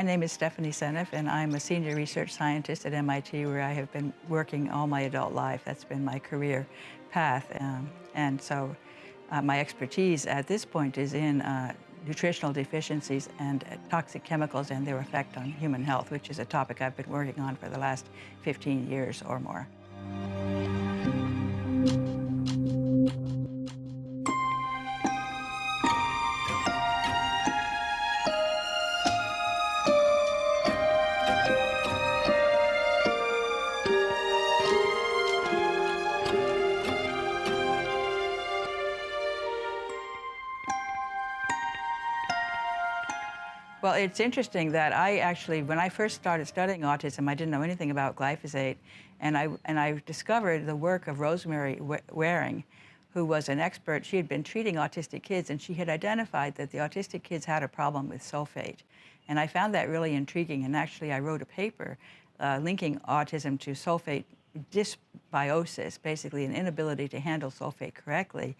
name is Stephanie Seneff, and I'm a senior research scientist at MIT, where I have been working all my adult life. That's been my career path. And so my expertise at this point is in nutritional deficiencies and toxic chemicals and their effect on human health, which is a topic I've been working on for the last 15 years or more. Well, it's interesting that when I first started studying autism, I didn't know anything about glyphosate, and I discovered the work of Rosemary Waring, who was an expert. She had been treating autistic kids, and she had identified that the autistic kids had a problem with sulfate. And I found that really intriguing, and actually I wrote a paper linking autism to sulfate dysbiosis, basically an inability to handle sulfate correctly,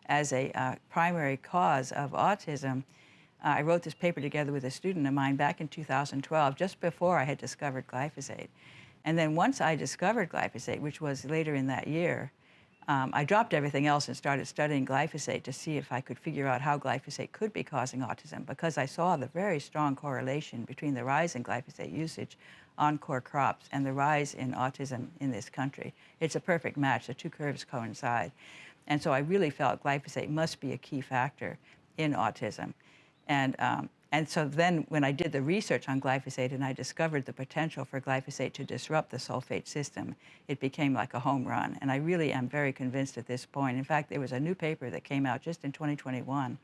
as a primary cause of autism. I wrote this paper together with a student of mine back in 2012, just before I had discovered glyphosate. And then once I discovered glyphosate, which was later in that year, I dropped everything else and started studying glyphosate to see if I could figure out how glyphosate could be causing autism, because I saw the very strong correlation between the rise in glyphosate usage on core crops and the rise in autism in this country. It's a perfect match. The two curves coincide. And so I really felt glyphosate must be a key factor in autism. And so then when I did the research on glyphosate and I discovered the potential for glyphosate to disrupt the sulfate system, it became like a home run. And I really am very convinced at this point. In fact, there was a new paper that came out just in 2021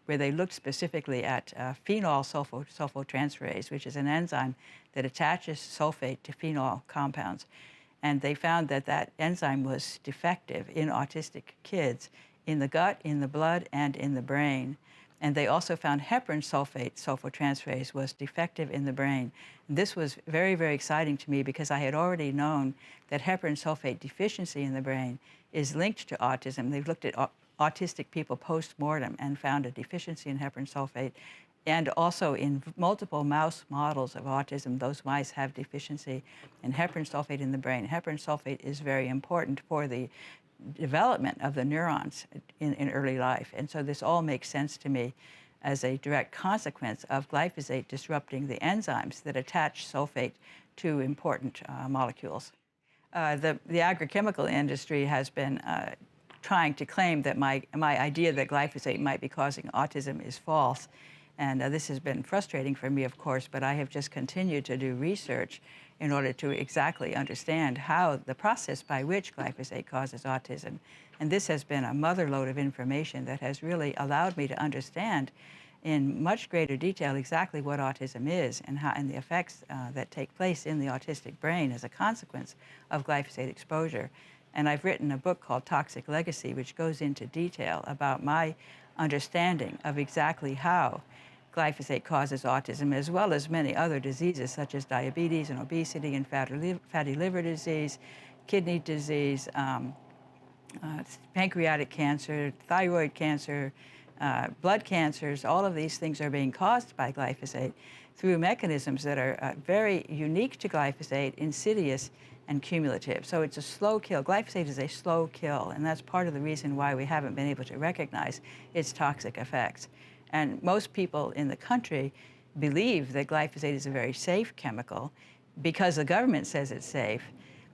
where they looked specifically at phenol sulfotransferase, which is an enzyme that attaches sulfate to phenol compounds. And they found that that enzyme was defective in autistic kids in the gut, in the blood, and in the brain. And they also found heparan sulfate sulfotransferase was defective in the brain. And this was very, very exciting to me because I had already known that heparan sulfate deficiency in the brain is linked to autism. They've looked at autistic people post-mortem and found a deficiency in heparan sulfate. And also in multiple mouse models of autism, those mice have deficiency in heparan sulfate in the brain. Heparan sulfate is very important for the development of the neurons in early life. And so this all makes sense to me as a direct consequence of glyphosate disrupting the enzymes that attach sulfate to important molecules. The agrochemical industry has been trying to claim that my idea that glyphosate might be causing autism is false. And this has been frustrating for me, of course, but I have just continued to do research in order to exactly understand how the process by which glyphosate causes autism. And this has been a motherlode of information that has really allowed me to understand in much greater detail exactly what autism is and the effects that take place in the autistic brain as a consequence of glyphosate exposure. And I've written a book called Toxic Legacy, which goes into detail about my understanding of exactly how glyphosate causes autism, as well as many other diseases such as diabetes and obesity and fatty liver disease, kidney disease, pancreatic cancer, thyroid cancer, blood cancers. All of these things are being caused by glyphosate through mechanisms that are very unique to glyphosate, insidious, and cumulative. So it's a slow kill. Glyphosate is a slow kill, and that's part of the reason why we haven't been able to recognize its toxic effects. And most people in the country believe that glyphosate is a very safe chemical because the government says it's safe.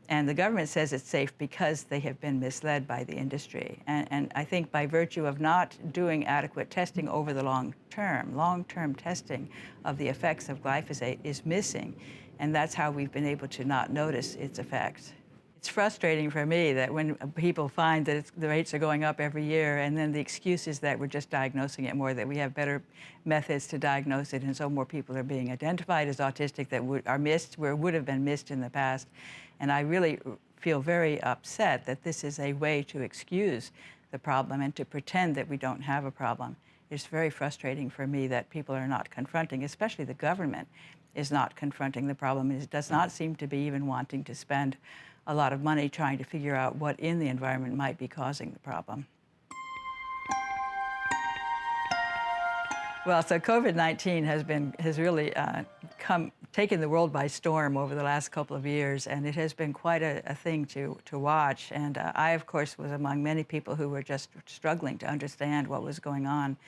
And the government says it's safe because they have been misled by the industry. And I think by virtue of not doing adequate testing over the long-term testing of the effects of glyphosate is missing. And that's how we've been able to not notice its effects. It's frustrating for me that when people find that the rates are going up every year, and then the excuse is that we're just diagnosing it more, that we have better methods to diagnose it, and so more people are being identified as autistic that are missed where would have been missed in the past. And I really feel very upset that this is a way to excuse the problem and to pretend that we don't have a problem. It's very frustrating for me that people are not confronting, especially the government is not confronting the problem. It does not seem to be even wanting to spend a lot of money trying to figure out what in the environment might be causing the problem. Well, so COVID-19 has really taken the world by storm over the last couple of years, and it has been quite a thing to watch. And I, of course, was among many people who were just struggling to understand what was going on.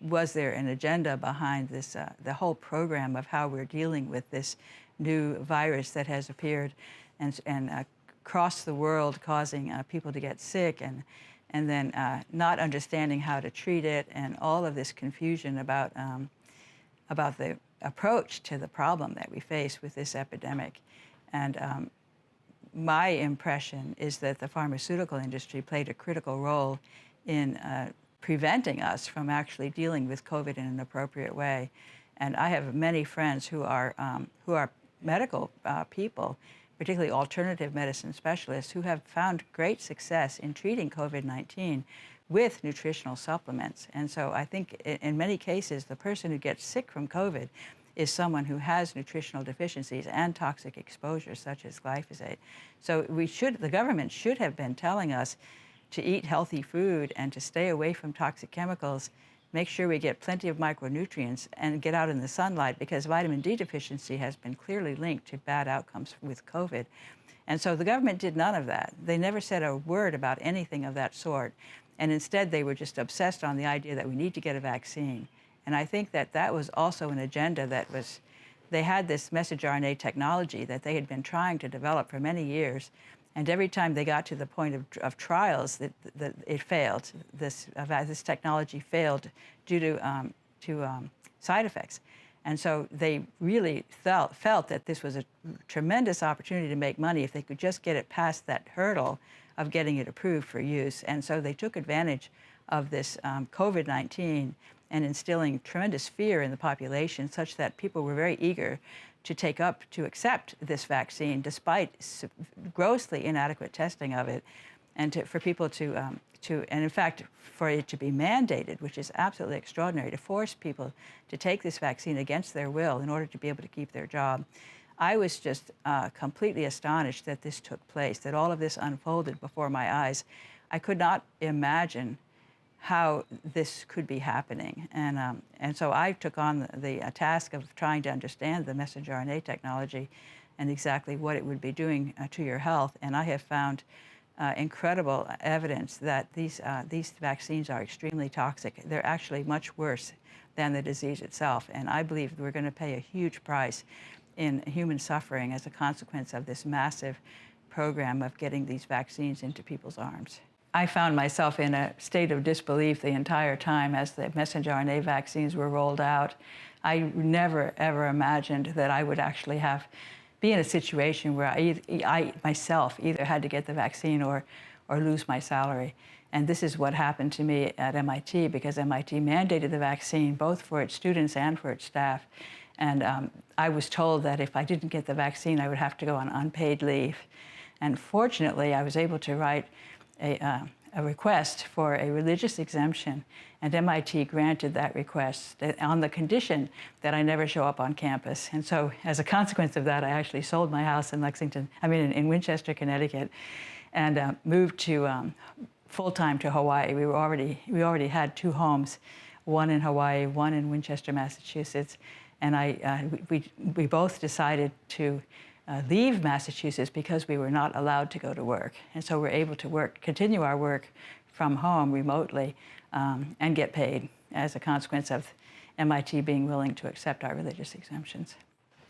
Was there an agenda behind this, the whole program of how we're dealing with this new virus that has appeared and across the world, causing people to get sick, and then not understanding how to treat it, and all of this confusion about the approach to the problem that we face with this epidemic. And my impression is that the pharmaceutical industry played a critical role in preventing us from actually dealing with COVID in an appropriate way. And I have many friends who are medical people, particularly alternative medicine specialists, who have found great success in treating COVID-19 with nutritional supplements. And so I think in many cases, the person who gets sick from COVID is someone who has nutritional deficiencies and toxic exposures such as glyphosate. So the government should have been telling us to eat healthy food and to stay away from toxic chemicals, make sure we get plenty of micronutrients and get out in the sunlight, because vitamin D deficiency has been clearly linked to bad outcomes with COVID. And so the government did none of that. They never said a word about anything of that sort. And instead, they were just obsessed on the idea that we need to get a vaccine. And I think that that was also an agenda they had this messenger RNA technology that they had been trying to develop for many years. And every time they got to the point of trials, that it failed. This technology failed due to side effects. And so they really felt that this was a tremendous opportunity to make money if they could just get it past that hurdle of getting it approved for use. And so they took advantage of this COVID-19 and instilling tremendous fear in the population, such that people were very eager to accept this vaccine, despite grossly inadequate testing of it, and for people and in fact, for it to be mandated, which is absolutely extraordinary, to force people to take this vaccine against their will in order to be able to keep their job. I was just completely astonished that this took place, that all of this unfolded before my eyes. I could not imagine how this could be happening. And so I took on the task of trying to understand the messenger RNA technology and exactly what it would be doing to your health. And I have found incredible evidence that these vaccines are extremely toxic. They're actually much worse than the disease itself. And I believe we're going to pay a huge price in human suffering as a consequence of this massive program of getting these vaccines into people's arms. I found myself in a state of disbelief the entire time as the messenger RNA vaccines were rolled out. I never, ever imagined that I would actually be in a situation where I myself either had to get the vaccine or lose my salary. And this is what happened to me at MIT, because MIT mandated the vaccine both for its students and for its staff. And I was told that if I didn't get the vaccine, I would have to go on unpaid leave. And fortunately, I was able to write a request for a religious exemption, and MIT granted that request on the condition that I never show up on campus. And so as a consequence of that, I actually sold my house in in Winchester, Connecticut, and moved to full-time to Hawaii. We already had 2 homes, one in Hawaii, one in Winchester, Massachusetts. And we both decided to leave Massachusetts because we were not allowed to go to work. And so we're able to continue our work from home remotely and get paid as a consequence of MIT being willing to accept our religious exemptions.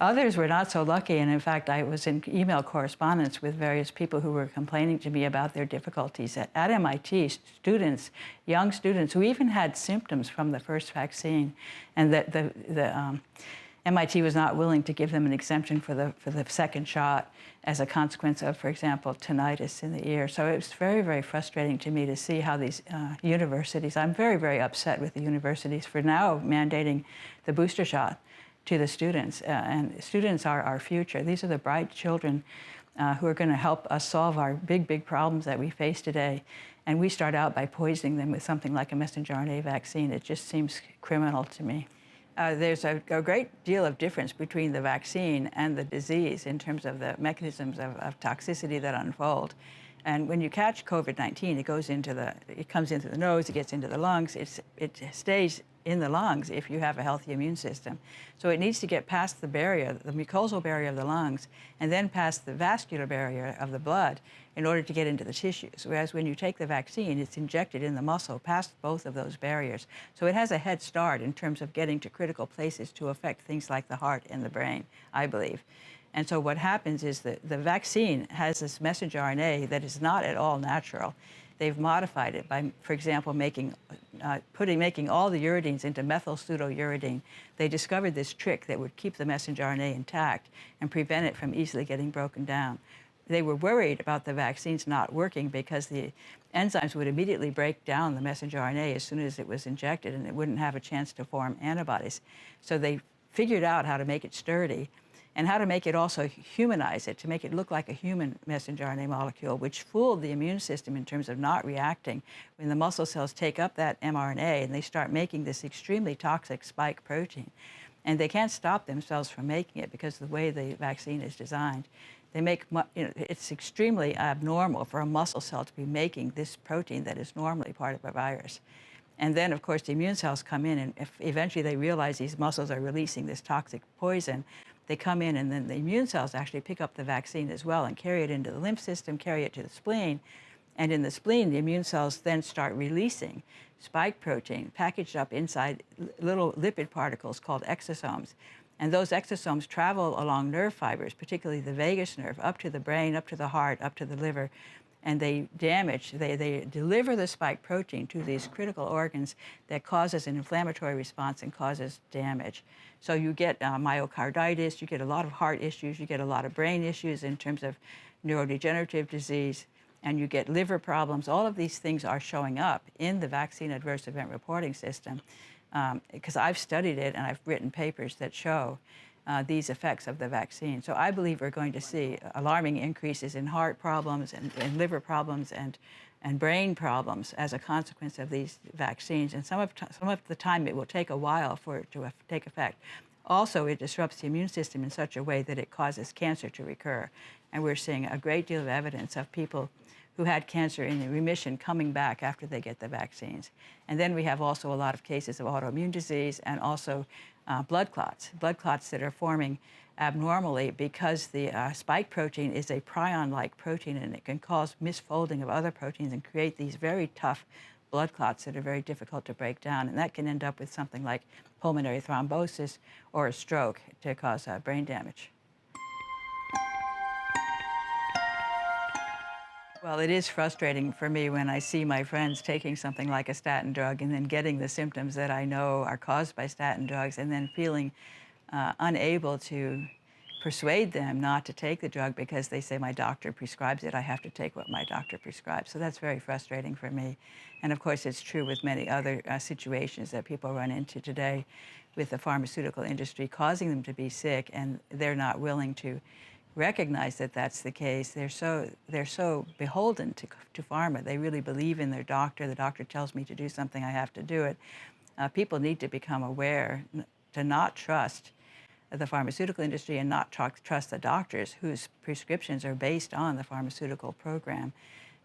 Others were not so lucky, and in fact, I was in email correspondence with various people who were complaining to me about their difficulties. At MIT, young students who even had symptoms from the first vaccine, and that MIT was not willing to give them an exemption for the second shot as a consequence of, for example, tinnitus in the ear. So it was very, very frustrating to me to see how these universities, I'm very, very upset with the universities for now mandating the booster shot to the students. And students are our future. These are the bright children who are going to help us solve our big, big problems that we face today. And we start out by poisoning them with something like a messenger RNA vaccine. It just seems criminal to me. There's a great deal of difference between the vaccine and the disease in terms of the mechanisms of toxicity that unfold. And when you catch COVID-19, it comes into the nose, it gets into the lungs, it stays in the lungs if you have a healthy immune system. So it needs to get past the barrier, the mucosal barrier of the lungs, and then past the vascular barrier of the blood in order to get into the tissues. Whereas when you take the vaccine, it's injected in the muscle past both of those barriers. So it has a head start in terms of getting to critical places to affect things like the heart and the brain, I believe. And so what happens is that the vaccine has this messenger RNA that is not at all natural. They've modified it by, for example, making all the uridines into methyl pseudouridine. They discovered this trick that would keep the messenger RNA intact and prevent it from easily getting broken down. They were worried about the vaccines not working because the enzymes would immediately break down the messenger RNA as soon as it was injected, and it wouldn't have a chance to form antibodies. So they figured out how to make it sturdy and how to make it also humanize it, to make it look like a human messenger RNA molecule, which fooled the immune system in terms of not reacting when the muscle cells take up that mRNA and they start making this extremely toxic spike protein. And they can't stop themselves from making it because of the way the vaccine is designed. They make, it's extremely abnormal for a muscle cell to be making this protein that is normally part of a virus. And then, of course, the immune cells come in, and if eventually they realize these muscles are releasing this toxic poison, they come in, and then the immune cells actually pick up the vaccine as well and carry it into the lymph system, carry it to the spleen. And in the spleen, the immune cells then start releasing spike protein packaged up inside little lipid particles called exosomes. And those exosomes travel along nerve fibers, particularly the vagus nerve, up to the brain, up to the heart, up to the liver. And they deliver the spike protein to these critical organs that causes an inflammatory response and causes damage. So you get myocarditis, you get a lot of heart issues, you get a lot of brain issues in terms of neurodegenerative disease, and you get liver problems. All of these things are showing up in the vaccine adverse event reporting system because I've studied it and I've written papers that show these effects of the vaccine. So I believe we're going to see alarming increases in heart problems and liver problems and brain problems as a consequence of these vaccines. And some of the time it will take a while for it to take effect. Also, it disrupts the immune system in such a way that it causes cancer to recur. And we're seeing a great deal of evidence of people who had cancer in remission coming back after they get the vaccines. And then we have also a lot of cases of autoimmune disease and also blood clots that are forming abnormally because the spike protein is a prion-like protein, and it can cause misfolding of other proteins and create these very tough blood clots that are very difficult to break down. And that can end up with something like pulmonary thrombosis or a stroke to cause brain damage. Well, it is frustrating for me when I see my friends taking something like a statin drug and then getting the symptoms that I know are caused by statin drugs and then feeling unable to persuade them not to take the drug because they say my doctor prescribes it, I have to take what my doctor prescribes. So that's very frustrating for me. And of course, it's true with many other situations that people run into today with the pharmaceutical industry causing them to be sick, and they're not willing to recognize that that's the case. They're so beholden to pharma. They really believe in their doctor. The doctor tells me to do something, I have to do it. People need to become aware to not trust the pharmaceutical industry and not trust the doctors whose prescriptions are based on the pharmaceutical program.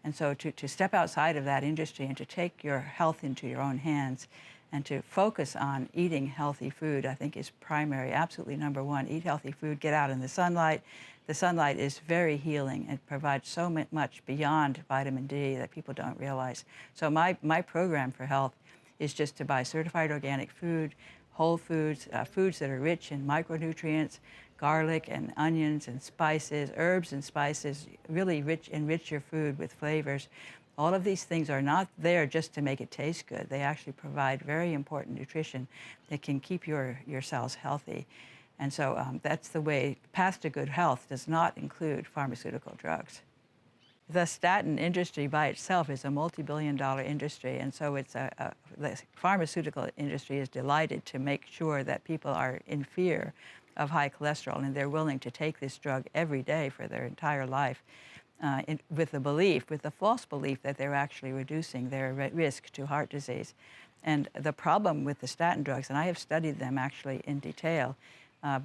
And so to step outside of that industry and to take your health into your own hands and to focus on eating healthy food, I think is primary, absolutely number one. Eat healthy food, get out in the sunlight. The sunlight is very healing and provides so much beyond vitamin D that people don't realize. So my program for health is just to buy certified organic food, whole foods, foods that are rich in micronutrients, garlic and onions and spices, herbs and spices, really enrich your food with flavors. All of these things are not there just to make it taste good. They actually provide very important nutrition that can keep your cells healthy. And so that's the way. Path to good health does not include pharmaceutical drugs. The statin industry by itself is a multi-billion-dollar industry, and so the pharmaceutical industry is delighted to make sure that people are in fear of high cholesterol, and they're willing to take this drug every day for their entire life with the false belief that they're actually reducing their risk to heart disease. And the problem with the statin drugs, and I have studied them actually in detail,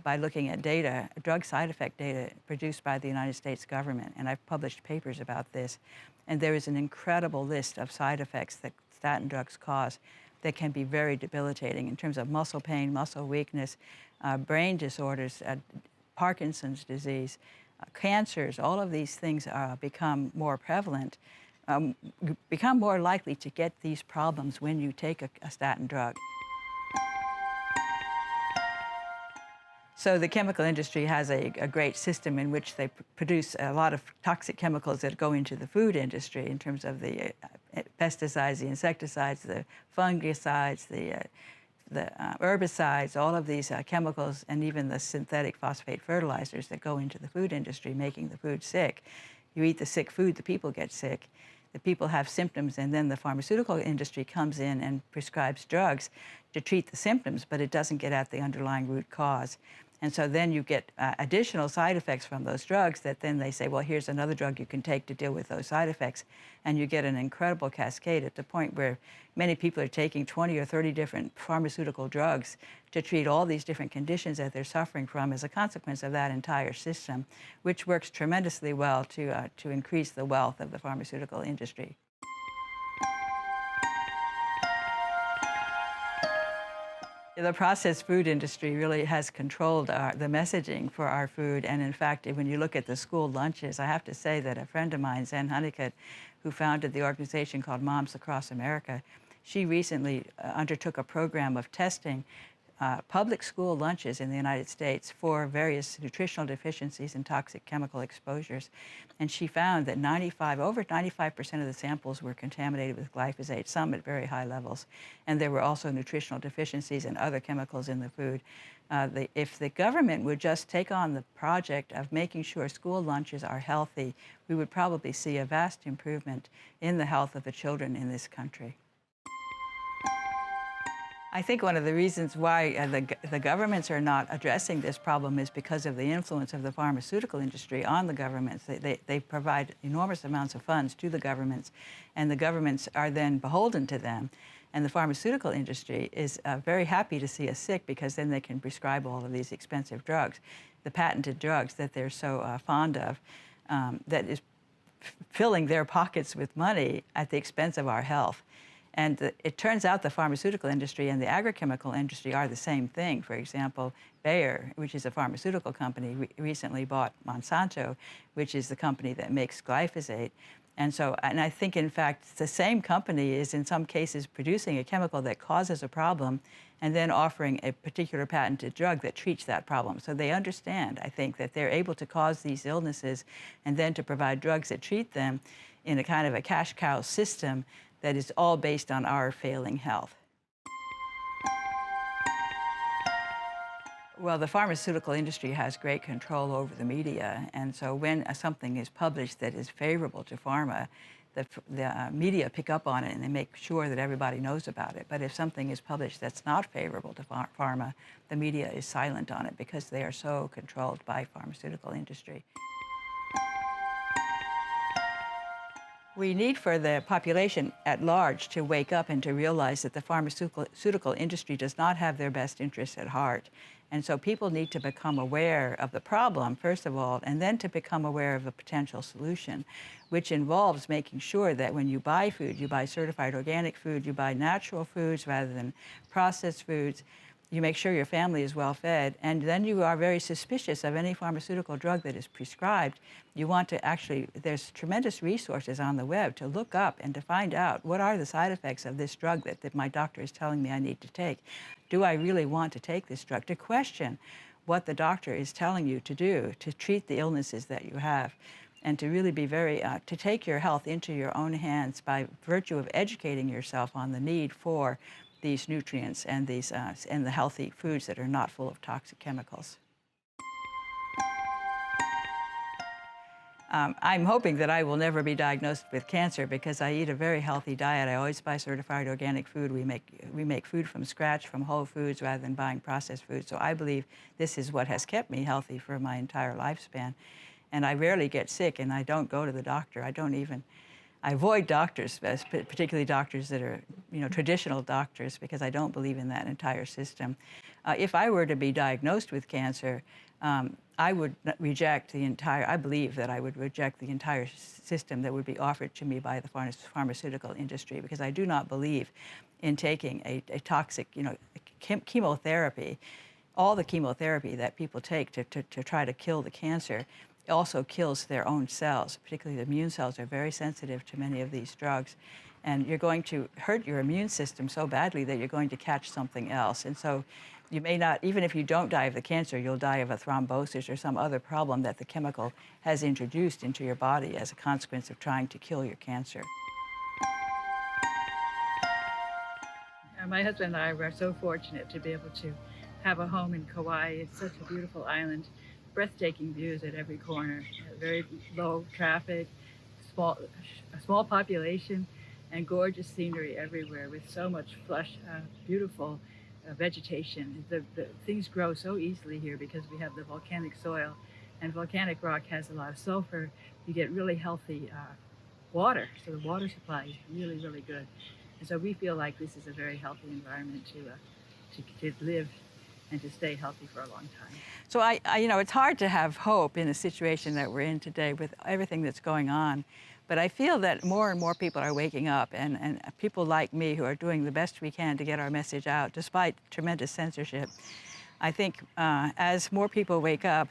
by looking at data, drug side effect data produced by the United States government, and I've published papers about this, and there is an incredible list of side effects that statin drugs cause. that can be very debilitating in terms of muscle pain, muscle weakness, brain disorders, Parkinson's disease, cancers. All of these things become more prevalent, you become more likely to get these problems when you take a statin drug. So the chemical industry has a great system in which they produce a lot of toxic chemicals that go into the food industry in terms of the pesticides, the insecticides, the fungicides, the herbicides, all of these chemicals, and even the synthetic phosphate fertilizers that go into the food industry, making the food sick. You eat the sick food, the people get sick. The people have symptoms, and then the pharmaceutical industry comes in and prescribes drugs to treat the symptoms, but it doesn't get at the underlying root cause. And so then you get additional side effects from those drugs that then they say, well, here's another drug you can take to deal with those side effects. And you get an incredible cascade at the point where many people are taking 20 or 30 different pharmaceutical drugs to treat all these different conditions that they're suffering from as a consequence of that entire system, which works tremendously well to increase the wealth of the pharmaceutical industry. The processed food industry really has controlled the messaging for our food. And in fact, when you look at the school lunches, I have to say that a friend of mine, Zen Honeycutt, who founded the organization called Moms Across America, she recently undertook a program of testing public school lunches in the United States for various nutritional deficiencies and toxic chemical exposures. And she found that over 95% of the samples were contaminated with glyphosate, some at very high levels. And there were also nutritional deficiencies and other chemicals in the food. If the government would just take on the project of making sure school lunches are healthy, we would probably see a vast improvement in the health of the children in this country. I think one of the reasons why the governments are not addressing this problem is because of the influence of the pharmaceutical industry on the governments. They provide enormous amounts of funds to the governments, and the governments are then beholden to them. And the pharmaceutical industry is very happy to see us sick because then they can prescribe all of these expensive drugs, the patented drugs that they're so fond of, that is filling their pockets with money at the expense of our health. And it turns out the pharmaceutical industry and the agrochemical industry are the same thing. For example, Bayer, which is a pharmaceutical company, recently bought Monsanto, which is the company that makes glyphosate. And I think, in fact, the same company is in some cases producing a chemical that causes a problem and then offering a particular patented drug that treats that problem. So they understand, I think, that they're able to cause these illnesses and then to provide drugs that treat them in a kind of a cash cow system that is all based on our failing health. Well, the pharmaceutical industry has great control over the media, and so when something is published that is favorable to pharma, the media pick up on it and they make sure that everybody knows about it. But if something is published that's not favorable to pharma, the media is silent on it because they are so controlled by pharmaceutical industry. We need for the population at large to wake up and to realize that the pharmaceutical industry does not have their best interests at heart. And so people need to become aware of the problem, first of all, and then to become aware of a potential solution, which involves making sure that when you buy food, you buy certified organic food, you buy natural foods rather than processed foods. You make sure your family is well fed, and then you are very suspicious of any pharmaceutical drug that is prescribed. You want to actually, there's tremendous resources on the web to look up and to find out what are the side effects of this drug that my doctor is telling me I need to take. Do I really want to take this drug? To question what the doctor is telling you to do to treat the illnesses that you have, and to really be to take your health into your own hands by virtue of educating yourself on the need for these nutrients and and the healthy foods that are not full of toxic chemicals. I'm hoping that I will never be diagnosed with cancer because I eat a very healthy diet. I always buy certified organic food. We make food from scratch, from whole foods, rather than buying processed food. So I believe this is what has kept me healthy for my entire lifespan. And I rarely get sick, and I don't go to the doctor. I avoid doctors, particularly doctors that are, traditional doctors, because I don't believe in that entire system. If I were to be diagnosed with cancer, I would reject the entire, I believe that I would reject the entire system that would be offered to me by the pharmaceutical industry, because I do not believe in taking a toxic, chemotherapy. All the chemotherapy that people take to try to kill the cancer also kills their own cells. Particularly the immune cells are very sensitive to many of these drugs. And you're going to hurt your immune system so badly that you're going to catch something else. And so you may not, even if you don't die of the cancer, you'll die of a thrombosis or some other problem that the chemical has introduced into your body as a consequence of trying to kill your cancer. My husband and I were so fortunate to be able to have a home in Kauai. It's such a beautiful island, breathtaking views at every corner, very low traffic, a small population, and gorgeous scenery everywhere with so much lush, beautiful vegetation. The things grow so easily here because we have the volcanic soil, and volcanic rock has a lot of sulfur. You get really healthy water, so the water supply is really, really good. And so we feel like this is a very healthy environment to live and to stay healthy for a long time. So it's hard to have hope in the situation that we're in today with everything that's going on. But I feel that more and more people are waking up, and people like me who are doing the best we can to get our message out, despite tremendous censorship. I think as more people wake up,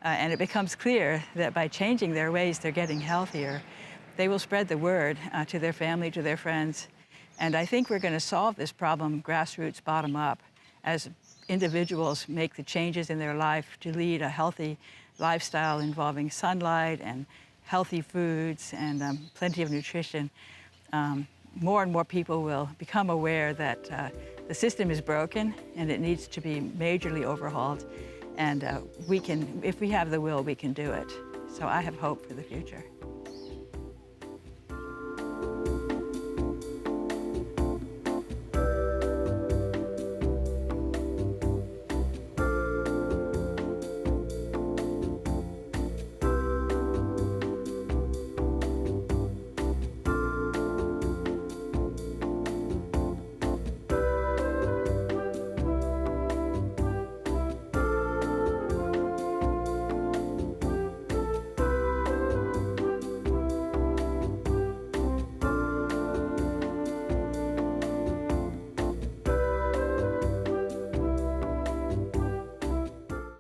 and it becomes clear that by changing their ways, they're getting healthier, they will spread the word to their family, to their friends. And I think we're going to solve this problem grassroots, bottom up, as individuals make the changes in their life to lead a healthy lifestyle involving sunlight and healthy foods and plenty of nutrition. More and more people will become aware that the system is broken and it needs to be majorly overhauled. And we can, if we have the will, we can do it. So I have hope for the future.